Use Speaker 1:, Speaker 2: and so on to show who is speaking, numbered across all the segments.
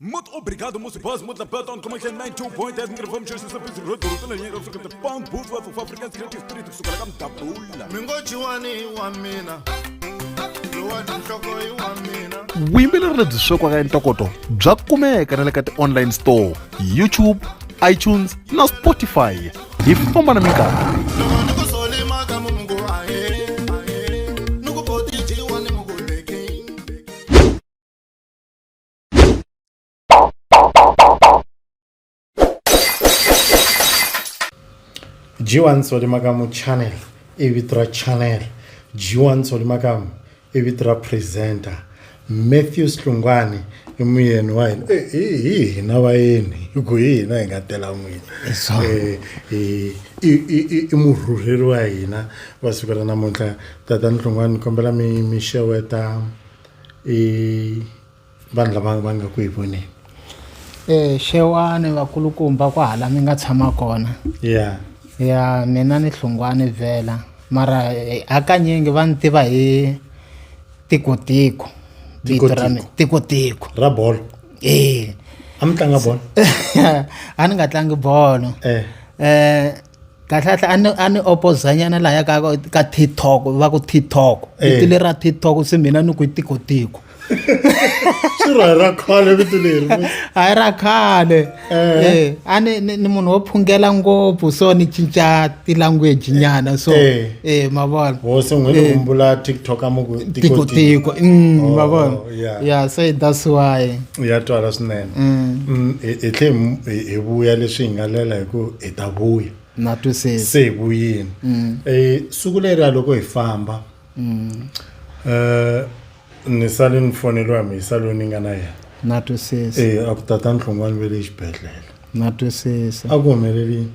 Speaker 1: Muito obrigado, moço boss, muito lapetão, como é que é 92.10, gravamos este serviço, rotorotando em África, de pão, puto, o africano, criativo, espírito, sucaragam, tabula.
Speaker 2: Mingochiwani wa mina lowani nhloko yi wa mina
Speaker 3: vuyimbeleri lebyi swekiwaka entokoto bya kumeka na le ka ti-online store YouTube, iTunes na Spotify hi famba na minkarhi.
Speaker 2: loko ni ku solima ka mungu ahe ni ku potijiwa ni muguleki G1 Solimakamu channel evitra channel G1 Solimakamu evitra presenter Matthew Slungwane imuyeni wa hina hina va yini ku hina hi nga tela n'wina i murhurheri wa hina va siku ra namuntlha tatani Slungwane kombela mi xeweta vanhu lava va nga ku hi voneni
Speaker 4: xewani vakulukumba ku hala mi nga tshama kona ya mina ni Hlungwane vhela mara hakanyingi va ni tiva hi tikotiko tikotiko
Speaker 2: ra bolo a mi tlanga bolo
Speaker 4: a ni nga tlangi bolo kahlahla a ni opozanyana laya ka TikTok va ku TikTok vitile ra TikTok se mina ni ku tikotiko
Speaker 2: swi ra khale vito leri
Speaker 4: hayi ra khale a ni munhu wo phungela ngopfu so ni cinca ti-language nyana so ma vona
Speaker 2: wo se n'wini kumbula TikTok a muku
Speaker 4: tikotiko ma vona yeah so that's why
Speaker 2: ya twala swinene hi tlhe hi vuya leswi hi nga lela hi ku hi ta vuya
Speaker 4: na twisisa
Speaker 2: se hi vuyini siku leri loko hi famba ni sale ni foneliwa mi salo ni nga na yena
Speaker 4: na twisisa
Speaker 2: a ku tatani Hlungwane ve le xibedhlele
Speaker 4: na twisisa
Speaker 2: a ku humelelini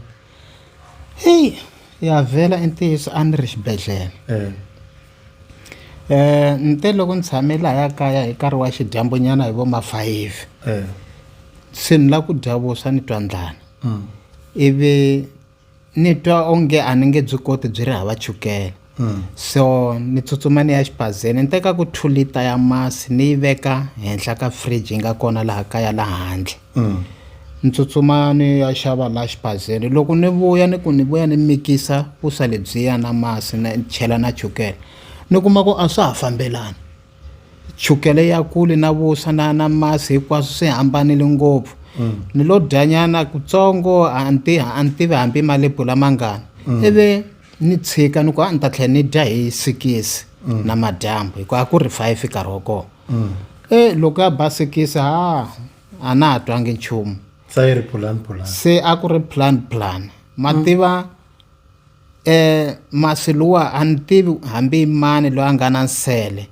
Speaker 4: hey ya vhela i ntiyiso a ni ri xibedhlele nte loko ni tshame lahaya kaya hi nkarhi wa xidyambu nyana hi vo ma 5 se ni la ku dya vuswa ni twa ndlala ivi ni twa onge a ni nge byi koti byi ri hava chukele so ni tsutsuma ni ya xibazeni ni teka ku 2 lita ya masi ni yi veka henhla ka fridge yi nga kona laha kaya laha handle ni tsutsuma ni ya xava laha xibazeni loko ni vuya ni mikisa vuswa lebyiya na masi na chela na chukele ni kuma ku a swa ha fambelani chukele ya kule na vuswa na masi hinkwaswo swi hambanile ngopfu ni lo dyanyana kutsongo a ni tivi hambi malepfu lama ngani ivi ni tshika ni ku a ni ta tlhela ni dya hi 6 na madyambu hikuva a ku ri 5 nkarhi wa kona loko ya basikisa a na ha twangi nchumu se a ku ri plan ma tiva masi luwa a ni tivi hambi mani loyi a nga na nsele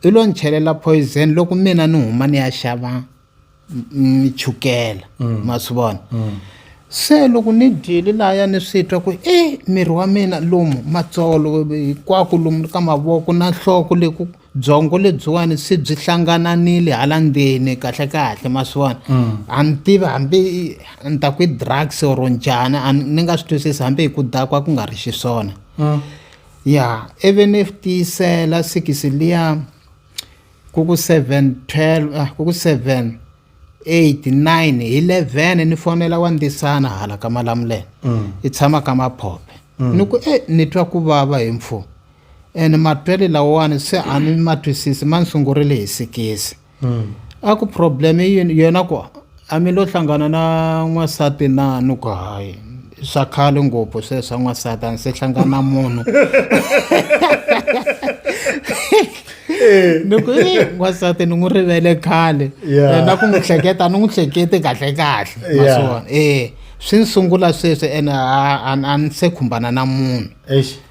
Speaker 4: i lo ni chelela poison loko mina ni huma ni ya xava chukela ma swi vona se loko ni dyile laya ni swi twa ku miri wa mina lomu matsolo hinkwako lomu ka mavoko na nhloko leku byongo lebyiwani se byi hlangananile hala ndzeni kahle ma swi vona a ni tivi hambi ni ta ku i drugs or njhani ni nga swi twisisi hambi hi ku dakwa ku nga ri xiswona ya ivi ni tiyisela 6 liya ku ku 7 ku ku 7 8 9 11 ni fonela wa ndisana hala ka Malamulele i tshama ka Maphope ni ku ni twa ku vava hi mfu ene matwele lawani se a ni matwisisi man sungurile hi 6 a ku problem yena ku a mi lo hlangana na n'wasati na ni ku hayi swa khale ngopfu se swa n'wasati a ni se hlangana na munhu ni ku n'wasati ni n'wi rivele khale na ku n'wi hleketa ni n'wi hlekete kahle maswona swi ni sungula sweswi ene a ni se khumbana na munhu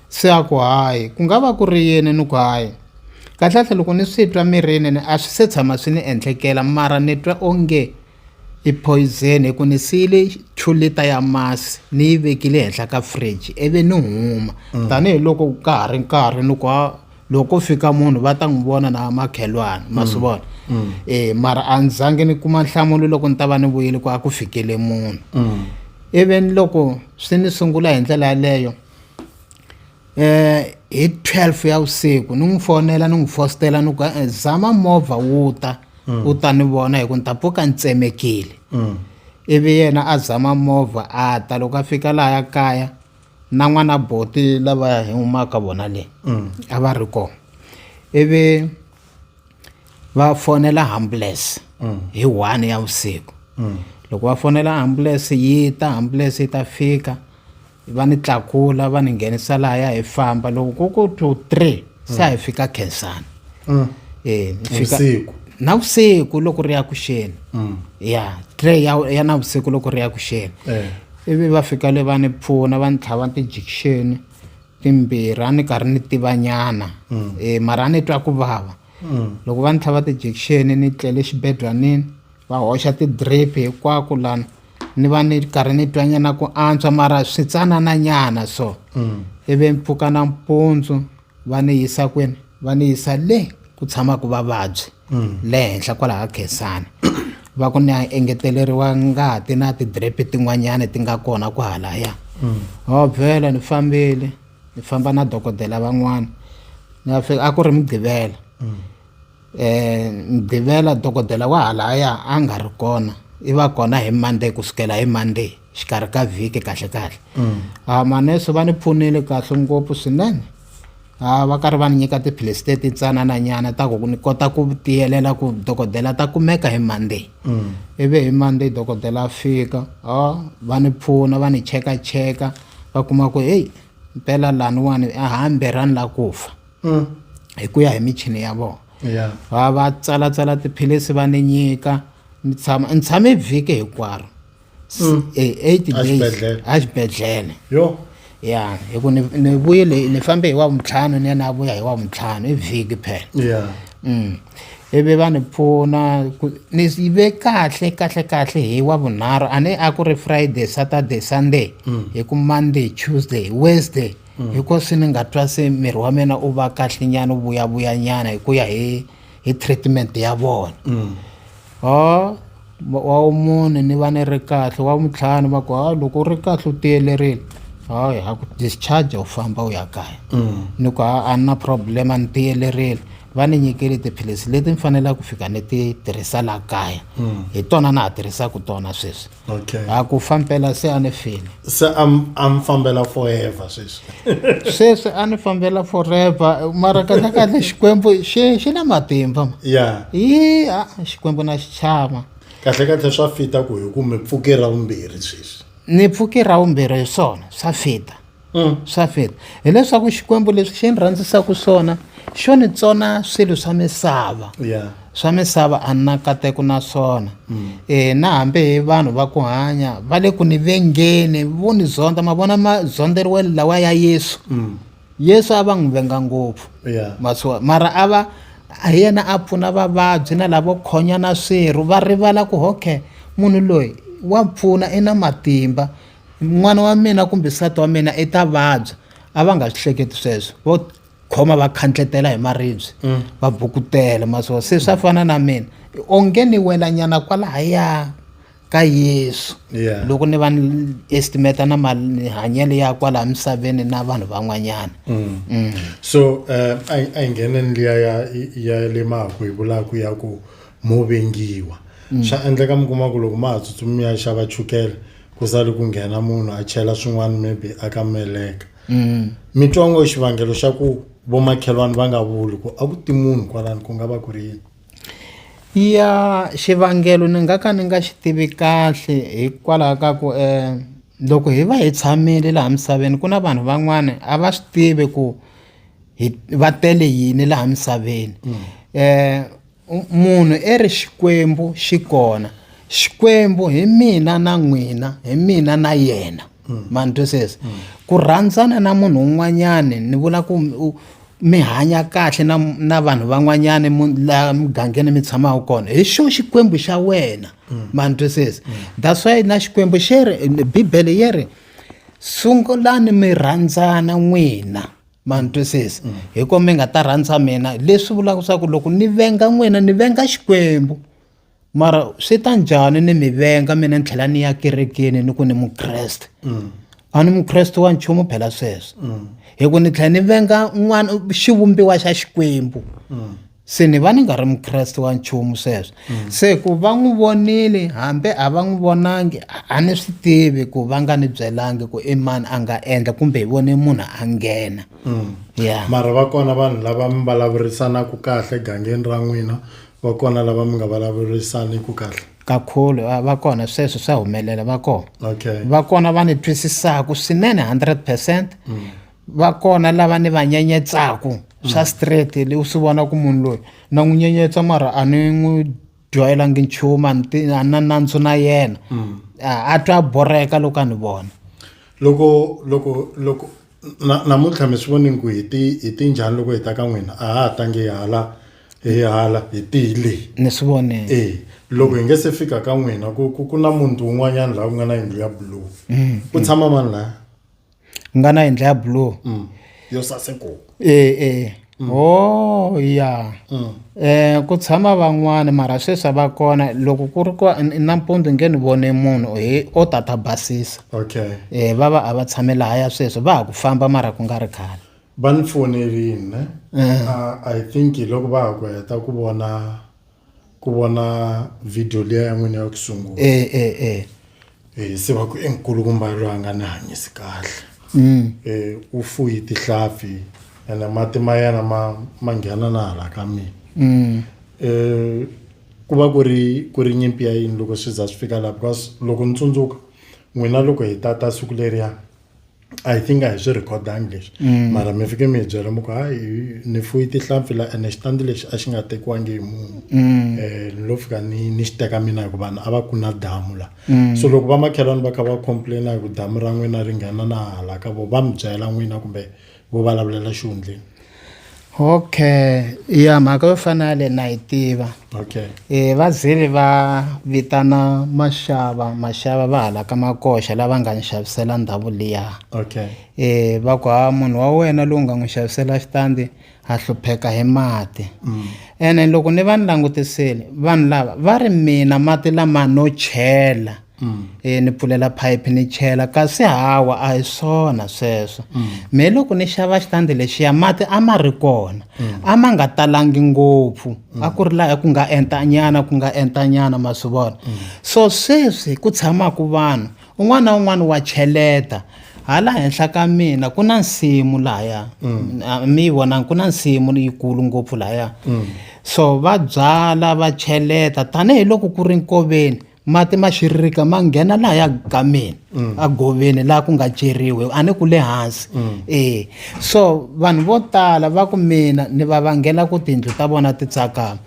Speaker 4: se a ku hayi ku nga va ku ri yini ni ku hayi kahlahla loko ni swi twa mirini a swi se tshama swi ni endlekela mara ni twa onge i poison hi ku ni siyile 2 lita ya masi ni yi vekile henhla ka fridge ivi ni huma tanihiloko ka ha ri nkarhi ni ku loko fika munhu va ta n'wi vona na makhelwana ma swi vona mara a ni zangi ni kuma nhlamulo loko ni ta va ni vuyile ku a ku fikele munhu ivi loko swi ni sungula hi ndlela yaleyo hi 12 ya vusiku ni n'wi fonela ni n'wi fostela ni ku zama movha wu ta u ta ni vona hi ku ni ta pfuka ni tsemekile ivi yena a zama movha a ta loko a fika laha kaya na n'wana boti lava hi humaka vona le a va ri kona ivi va fonela ambulance hi 1 ya vusiku loko va fonela ambulance yi ta fika va ni tlakula va ni nghenisa laha hi famba loko ku 3 sa hi fika Khensani fika navusiku loko ri ya kuxeni ya 3 ya navusiku loko ri ya kuxeni ivi va fika le va ni pfuna va ni tlhava ti-injection timbirhi a ni karhi ni tivanyana mara a ni twa ku vava loko va ni tlhava ti-injection ni tlele xibedlwanini va hoxa ti-drip hinkwako lana ni va ni karhi ni twanyana ku antswa mara switsanana nyana so ivi mpfuka nampundzu va ni yisa kwini va ni yisa le ku tshama ku vavabyi le henhla kwalaha Khensani va ku ni engeteleriwa ngati na ti-drip tin'wanyana ti nga kona ku halaya vhela ni fambile ni famba na dokodela van'wana ni fika a ku ri Mgqivela dokodela wa halaya a nga ri kona i va kona hi Monday kusukela hi Monday xikarhi ka vhiki kahle manese va ni pfunile kahle ngopfu swinene va karhi va ni nyika tiphilisi leti tsanananyana ta ku ni kota ku tiyelela ku dokodela ta kumeka hi Monday ivi hi Monday dokodela a fika va ni pfuna va ni cheka va kuma ku hey mpela laniwani a hambi rani la kufa hi ku ya hi michini ya vona va tsala tiphilisi va ni nyika ni tshame vhiki hinkwaro 8 days a xibedhlele ya hi ku ni vuyile ni fambe hi Wavuntlhanu ni ya na vuya hi Wavuntlhanu i vhiki phela ivi va ni pfuna ni ve kahle hi Wavunharhu a ni a ku ri Friday Saturday Sunday hi ku Monday Tuesday Wednesday hikosi ni nga twa se miri wa mina u va kahle nyana u vuya nyana hi ku ya hi treatment ya vona wa mune ni va ni ri kahle wa Wavuntlhanu va ku loko u ri kahle u tiyelerile ha ku discharge u famba u ya kaya ni ku a na problem a ni tiyelerile va ni nyikele tiphilisi leti ni faneleke ku fika ni ti tirhisa laha kaya hi tona na ha tirhisaka tona sweswi a ku fambela se a ni file
Speaker 2: se am fambela forever
Speaker 4: sweswi a ni fambela forever mara kahle Xikwembu xi na matimba Xikwembu na xi chava
Speaker 2: kahle swa fita ku hi ku mi pfuke ra vumbirhi sweswi
Speaker 4: ni pfuke ra vumbirhi hi swona swa fita hileswaku Xikwembu leswi xi ni rhandzisaka swona xo ni tsona swilo swa misava a ni na nkateko na swona na hambi hi vanhu va ku hanya va le ku ni vengeni vo ni zonda ma vona mazonderiwelo lawa ya Yesu a va n'wi venga ngopfu mara a va hi yena a pfuna vavabyi na lavo khonya na swirho va rivala ku okay munhu loyi wa pfuna i na matimba n'wana wa mina kumbe nsati wa mina i ta vabya a va nga swi hleketi sweswo vo khoma va khandletela hi maribye va bukutela maso se swa fana na mina onge ni wela nyana kwalahaya ka Yesu loko ni va ni estimate na mahanyelo ya kwala misaveni na vanhu van'wanyana
Speaker 2: so a ngheneni liya ya le maku hi vulaku ya ku mo vengiwa swa endleka mi kuma ku loko ma ha tsutsumi ya xava chukele ku sali ku nghena munhu a chela swin'wana maybe a ka meleka mitwango xivangelo xa ku vomakhelwani va nga vuli ku a ku ti munhu kwalani ku nga va ku ri yini
Speaker 4: xivangelo ni nga ka ni nga xi tivi kahle hikwalaho ka ku loko hi va hi tshamile laha misaveni ku na vanhu van'wana a va swi tivi ku va tele yini laha misaveni munhu ri Xikwembu xi kona Xikwembu hi mina na n'wina hi mina na yena mani twisisa ku rhandzana na munhu un'wanyani ni vula ku mi hanya kahle na vanhu van'wanyani laha mugangeni mi tshamaka kona hi xo Xikwembu xa wena mani twisisa that's why na Xikwembu xi ri Bibele yi ri sungulani mi rhandzana n'wina mani twisisa hikuva mi nga ta rhandza mina leswi vulaka leswaku loko ni venga n'wina ni venga Xikwembu mara swi ta njhani ni mi venga mina ni tlhela ni ya kerekeni ni ku ni mukreste a ni mukreste wa nchumu phela sweswo hi ku ni tlhela ni venga n'wana xivumbiwa xa Xikwembu se ni va ni nga ri mukreste wa nchumu sweswo se ku va n'wi vonile hambi a va n'wi vonangi a ni swi tivi ku va nga ni byelangi ku i mani a nga endla kumbe hi vone munhu a nghena ya
Speaker 2: mara va kona vanhu lava mi vulavurisanaka kahle gangeni ra n'wina va kona lava mi nga vulavurisaniki kahle
Speaker 4: kakhulu va kona sweswo swa humelela va kona
Speaker 2: okay
Speaker 4: va kona va ni twisisaka swinene 100% va kona lava ni va nyenyetsaku swa straight u swi vona ku munhu loyi na n'wi nyenyetsa mara a ni n'wi dyohelangi nchumu a na nandzu na yena a twa boreka loko a ni vona
Speaker 2: loko namuntlha mi swi vonini ku hi ti njhani loko hi ta ka n'wina a ha tangi hala hi tile
Speaker 4: ni swi vonile
Speaker 2: loko hi nge se fika ka n'wina ku na munhu un'wanyana laha ku nga na yindlu ya blue ku tshama mani laya
Speaker 4: nga na yindlu ya blue
Speaker 2: yo saseko
Speaker 4: oh ya ku tshama van'wana mara sweswi va kona loko ku ri ku nampundzu nge ni vone munhu o tata basisa
Speaker 2: okay
Speaker 4: va va a va tshame lahaya sweswo va ha ku famba mara ku nga ri khale
Speaker 2: va ni fonerini I think loko va ha ku heta ku vona video liya ya n'wina ya ku sungula se va ku enkulukumba loyi a nga ni hanyisi kahle u fuyi tihlampfi ene mati ma yena ma nghena na hala ka mina ku va ku ri nyimpi ya yini loko swi za swi fika laha because loko ni tsundzuka n'wina loko hi tata siku leriya I think a hi swi rhekhodangi leswi mara mi fike mi hi byela muku hayi ni fuyi tihlampfi la ene xitandi lexi a xi nga tekiwangi hi munhu ni lo fika ni xi teka mina hikuva vanhu a va ku na damu la so loko va makhelwani va kha va complaina hi ku damu ra n'wina ri nghena na hala ka vo va mi byela n'wina kumbe vo vulavulela xihundleni
Speaker 4: okay ya mhaka yo fana na le na yi tiva
Speaker 2: okay
Speaker 4: va zile va vitana maxava va hala ka makoxa lava nga ni xavisela ndhawu liya
Speaker 2: okay
Speaker 4: va ku munhu wa wena lowu nga n'wi xavisela xitandi a hlupheka hi mati ene loko ni va ni langutisile vanhu lava va ri mina mati lama no chela ni pfulela pipe ni chela kasi hawa a hi swona sweswo me loko ni xava xitandi lexiya mati a ma ri kona a ma nga talangi ngopfu a ku ri laha ku nga entanyana ma swi vona so sweswi ku tshamaka vanhu un'wana na un'wana wa cheleta hala henhla ka mina ku na nsimu lahaya mi vona ku na nsimu yikulu ngopfu lahaya so va byala va cheleta tanihiloko ku ri nkoveni mati ma xiririka ma nghena laha ya ka mina a goveni laha ku nga ceriwe a ni ku le hansi so vanhu vo tala va ku mina ni va vangela ku tindlu ta vona ti tsakama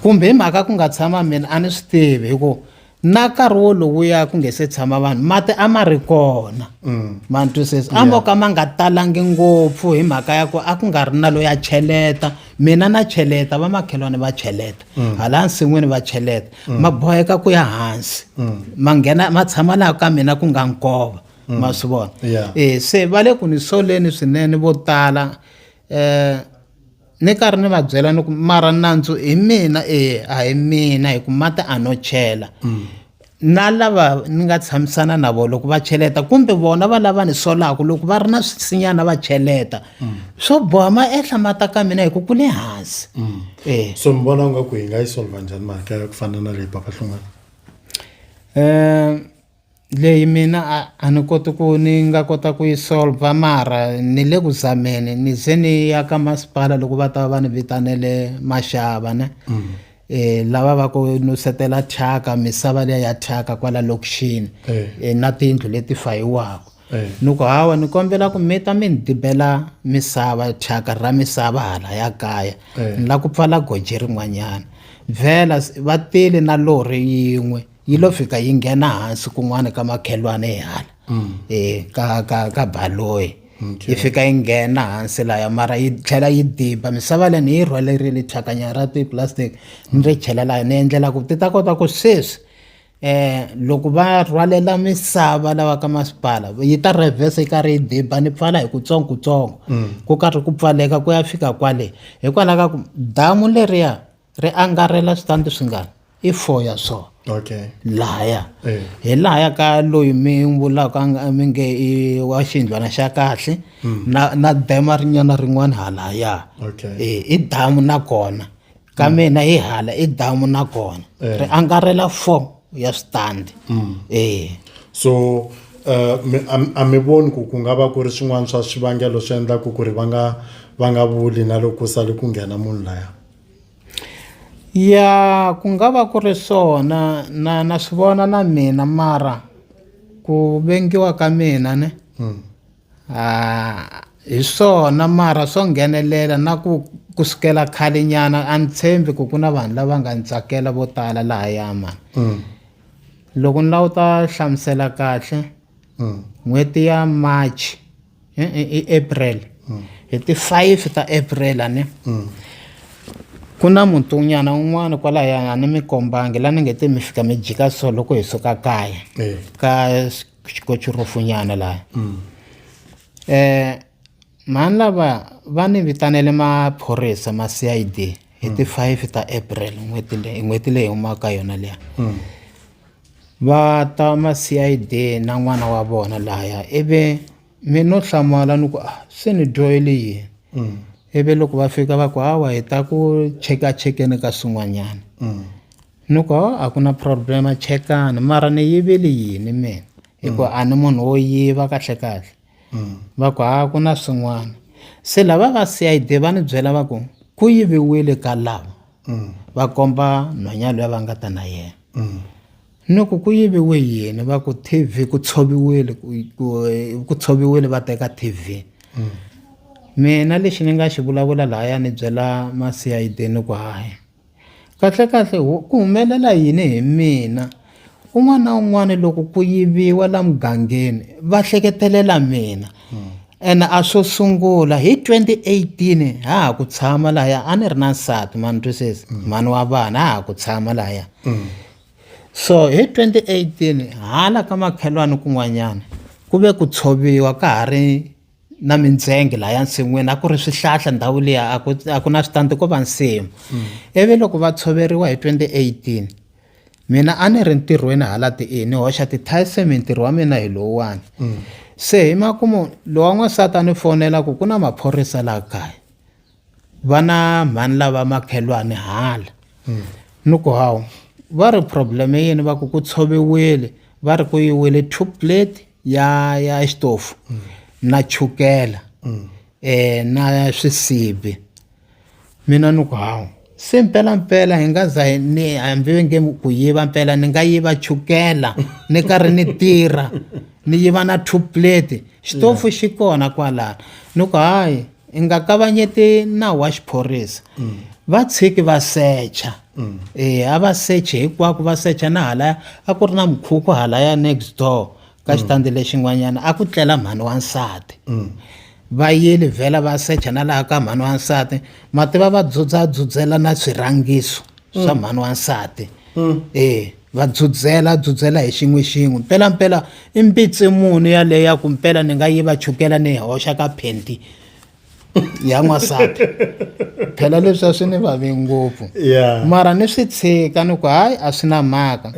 Speaker 4: kumbe hi mhaka ku nga tshama mina a ni swi tivi hikuva na nkarhi wolowuya ku nge se tshama vanhu mati a ma ri kona ma ni twisisa a mo ka ma nga talangi ngopfu hi mhaka ya ku a ku nga ri na loyi a cheleta mina na cheleta va makhelwani va cheleta hala nsin'wini va cheleta ma boheka ku ya hansi ma tshama laha ka mina ku nga nkova ma swi vona se va le ku ni soleni swinene vo tala ni karhi ni va byela ni ku mara nandzu hi mina a hi mina hi ku mati a no chela na lava ni nga tshamisana na vona loko va cheleta kumbe vona va lava ni solaka loko va ri na swisinyana va cheleta swo boha ma ehla mata ka mina hi ku le hansi
Speaker 2: so mi vona nga ku hi nga yi solva njhani mhaka ya ku fana na leyi Papa Hlongwane
Speaker 4: leyi mina a ni koti ku ni nga kota ku yi solva mara ni le ku zameni ni ze ni ya ka masipala loko va ta va ni vitanele maxava ne lava va ku nusetela thyaka misava leya ya thyaka kwala lokixini na tindlu leti fayiwaka ni ku hawa ni kombela ku mi ta mi ni dibela misava thyaka ra misava hala ya kaya ni la ku pfala goji rin'wanyana vhela va tile na lori yin'we yi lo fika yi nghena hansi kun'wana ka makhelwane hala ka baloyi yi fika yi nghena hansi laya mara yi tlhela yi diba misava leyi ni yi rhwalerile thyakanya ra tiplastic ni ri chelela ni endlela ku ti ta kota ku sweswi loko va rhwalela misava lava ka masipala yi ta reverse yi karhi yi diba ni pfala hi kutsongotsongo ku karhi ku pfaleka ku ya fika kwale hikwalaho ka ku damu leriya ri angarhela switandi swingani i 4 ya swona lahaya hi lahaya ka loyi mi vulaka mi nge i wa xindlwana xa kahle na dema rinyana rin'wana halaya i damu na kona ka mina hi hala i damu na kona ri angarela 4 ya switandi
Speaker 2: so a mi voni ku nga va ku ri swin'wana swa swivangelo swi endlaku ku ri va nga vuli na loko sale ku nghena munhu laya
Speaker 4: ya ku nga va ku ri swona na swi vona na mina mara ku vengiwa ka mina ne hi swona mara swo nghenelela na ku sukela khale nyana a ni tshembi ku na vanhu lava nga ni tsakela vo tala lahaya mani loko ni lava ta hlamusela kahle n'hweti ya March i April hi ti 5 ta April ne ku na muntunyana un'wana kwalaya ni mi kombangi la ni nge te mi fika mi jika so loko hi suka kaya ka xikochurufunyana laya mani lava va ni vitanele maphorisa ma CID hi ti 5 ta April n'hweti leyi humaka yona leya va ta ma CID na n'wana wa vona laya ivi mi no hlamala ni ku se ni dyohele yini ivi loko va fika va ku hawa hi ta ku chekeni ka swin'wanyana ni ku a ku na problema chekani mara ni yivile yini mina hikuva a ni munhu wo yiva kahle va ku ku na swin'wana se lava va CID va ni byela va ku yiviwile ka lava va komba nhwanya loyi va nga ta na yena ni ku yiviwe yini va ku TV ku tshoviwile va teka TV mina lexi ni nga xi vulavula lahaya ni byela ma CID ni ku hayi kahle ku humelela yini hi mina un'wana na un'wana loko ku yiviwa la mugangeni va hleketelela mina ene a swo sungula hi 2018 ha ku tshama lahaya a ni ri na nsati mani twisisa mani wa vana ha ku tshama lahaya so hi 2018 hala ka makhelwani kun'wanyana ku ve ku tshoviwa ka ha ri na mindzenge lahaya nsin'wini a ku ri swihlahla ndhawu liya a ku na switandi ko va nsimu ivi loko va tshoveriwa hi 2018 mina a ni ri ntirhweni hala ni hoxa tithayiseme ntirho wa mina hi lowuwani se hi makumu lowa n'wansati a ni fonela ku na maphorisa laha kaya va na mhani lava makhelwani hala ni ku hawu va ri problem yini va ku tshoviwile va ri ku yiwile 2 plate ya xitofu na chukela na swisibi mina ni ku hawu se mpela hi nga za hambi nge ku yiva mpela ni nga yiva chukela ni karhi ni tirha ni yiva na 2 plate xitofu xi kona kwalano ni ku hayi i nga kavanyeti nawu wa xiphorisa va tshiki va secha a va secha hinkwako va secha na halaya a ku ri na mukhuku halaya next door ka xitandi lexin'wanyana a ku tlela mhani wa nsati va yile vhela va secha na laha ka mhani wa nsati mativa va dzudzela na swirangiso swa mhani wa nsati va dzudzela hi xin'we mpela i mbitsi muni yaleya ku mpela ni nga yiva chukela ni hoxa ka phenti ya n'wansati phela leswi a swi ni vavi ngopfu mara ni swi tshika ni ku hayi a swi na mhaka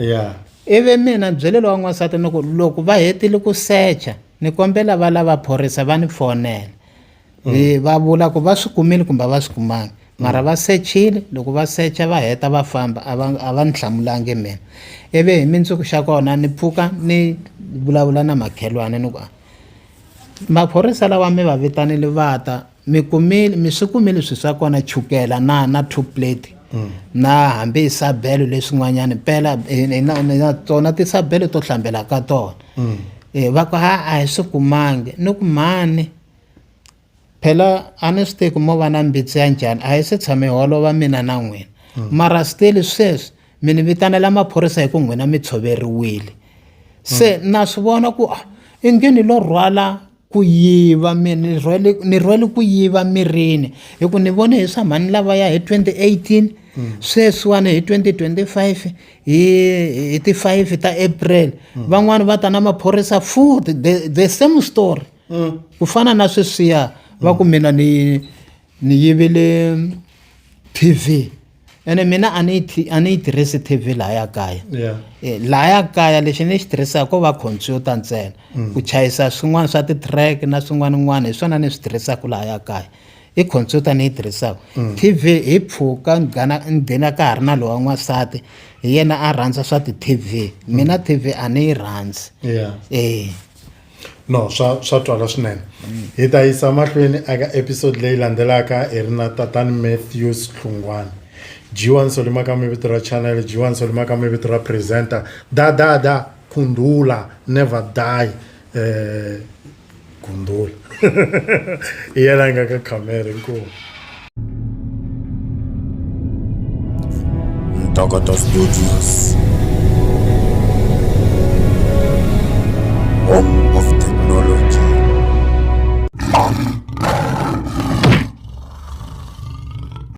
Speaker 4: ivi mina byelelo wa n'wansati ni ku loko va hetile ku secha ni kombela va lava phorisa va ni fonela va vula ku va swi kumile kumbe va swi kumanga mara va sechile loko va secha va heta va famba a va ni hlamulangi mina ivi hi mindzuku xa kona ni pfuka ni vulavula na makhelwane ni ku maphorisa lawa mi va vitanile va ta mi swi kumile swi swa kona chukela na 2 plate na hambi isabelo leswin'wanyana mpela na tona tisabelo to hlambela ka tona va ku a hi swi kumangi ni ku mani phela a ni swi tivi ku mo va na mbitsi ya njhani a hi se tshame holova mina na n'wina mara still sweswi mi ni vitanela maphorisa hi ku n'wina mi tshoveriwile se na swi vona ku i nge ni lo rhwala ku yiva mina ni rhwele ku yiva mirini hi ku ni vone hi swa mhani lavaya hi 2018 sweswiwani hi 2025 hi ti 5 ta April van'wani va ta na maphorisa futhi the same story ku fana na sweswiya va ku mina ni yivile TV ene mina a ni yi tirhisi TV lahaya kaya lahaya kaya lexi ni xi tirhisaka ko va computer ntsena ku chayisa swin'wana swa ti-track na swin'wana hi swona ni swi tirhisaka lahaya kaya i computer ni yi tirhisaka TV hi pfuka nghena ka ha ri na lowa n'wansati hi yena a rhandza swa ti-TV mina TV a ni yi rhandzi
Speaker 2: no swa twala swinene hi ta yisa mahlweni eka episode leyi landzelaka hi ri na tatani Matthews Hlungwane G1 Solimakam i vito ra channel G1 Solimakam i vito ra presenter da Kundula never die Kundula hi yena nga ka camera inkomu
Speaker 1: Ntokoto Studios.